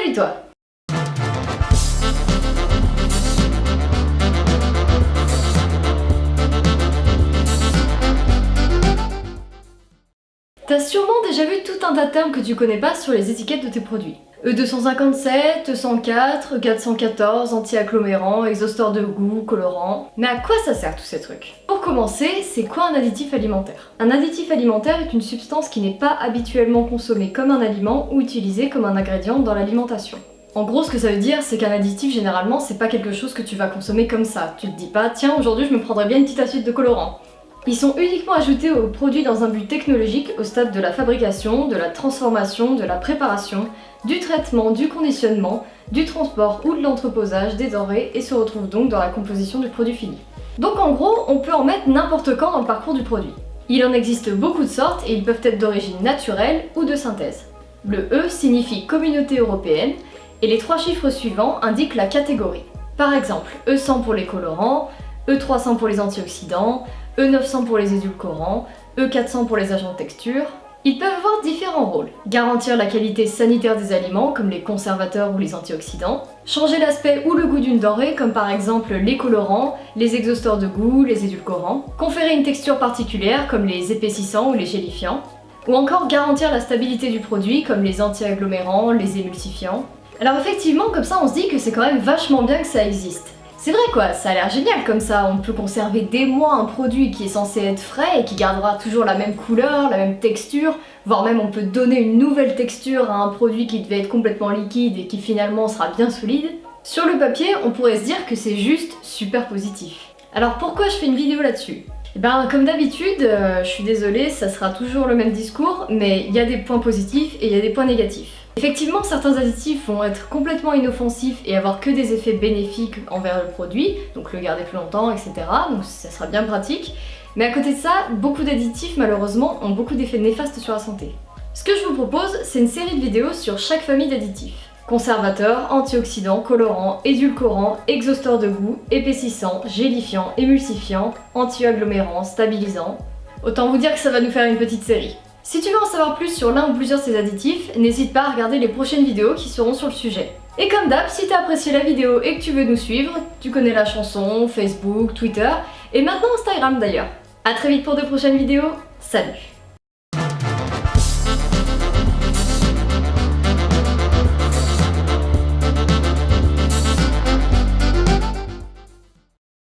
Salut toi! T'as sûrement déjà vu tout un tas de termes que tu connais pas sur les étiquettes de tes produits. E257, E104, E414, anti-agglomérant, exhausteur de goût, colorant... Mais à quoi ça sert tous ces trucs? Pour commencer, c'est quoi un additif alimentaire? Un additif alimentaire est une substance qui n'est pas habituellement consommée comme un aliment ou utilisée comme un ingrédient dans l'alimentation. En gros, ce que ça veut dire, c'est qu'un additif, généralement, c'est pas quelque chose que tu vas consommer comme ça. Tu te dis pas, tiens, aujourd'hui je me prendrais bien une petite assiette de colorant. Ils sont uniquement ajoutés aux produits dans un but technologique au stade de la fabrication, de la transformation, de la préparation, du traitement, du conditionnement, du transport ou de l'entreposage des denrées et se retrouvent donc dans la composition du produit fini. Donc en gros, on peut en mettre n'importe quand dans le parcours du produit. Il en existe beaucoup de sortes et ils peuvent être d'origine naturelle ou de synthèse. Le E signifie Communauté européenne et les 3 chiffres suivants indiquent la catégorie. Par exemple, E100 pour les colorants, E300 pour les antioxydants, E900 pour les édulcorants, E400 pour les agents de texture. Ils peuvent avoir différents rôles. Garantir la qualité sanitaire des aliments, comme les conservateurs ou les antioxydants. Changer l'aspect ou le goût d'une denrée, comme par exemple les colorants, les exhausteurs de goût, les édulcorants. Conférer une texture particulière, comme les épaississants ou les gélifiants. Ou encore garantir la stabilité du produit, comme les anti-agglomérants, les émulsifiants. Alors effectivement, comme ça on se dit que c'est quand même vachement bien que ça existe. C'est vrai quoi, ça a l'air génial comme ça, on peut conserver des mois un produit qui est censé être frais et qui gardera toujours la même couleur, la même texture, voire même on peut donner une nouvelle texture à un produit qui devait être complètement liquide et qui finalement sera bien solide. Sur le papier, on pourrait se dire que c'est juste super positif. Alors pourquoi je fais une vidéo là-dessus? Eh ben comme d'habitude, je suis désolée, ça sera toujours le même discours, mais il y a des points positifs et il y a des points négatifs. Effectivement, certains additifs vont être complètement inoffensifs et avoir que des effets bénéfiques envers le produit, donc le garder plus longtemps, etc. Donc ça sera bien pratique. Mais à côté de ça, beaucoup d'additifs malheureusement ont beaucoup d'effets néfastes sur la santé. Ce que je vous propose, c'est une série de vidéos sur chaque famille d'additifs. Conservateurs, antioxydants, colorants, édulcorants, exhausteurs de goût, épaississants, gélifiants, émulsifiants, anti-agglomérants, stabilisants. Autant vous dire que ça va nous faire une petite série. Si tu veux en savoir plus sur l'un ou plusieurs de ces additifs, n'hésite pas à regarder les prochaines vidéos qui seront sur le sujet. Et comme d'hab, si t'as apprécié la vidéo et que tu veux nous suivre, tu connais la chanson, Facebook, Twitter, et maintenant Instagram d'ailleurs. A très vite pour de prochaines vidéos, salut!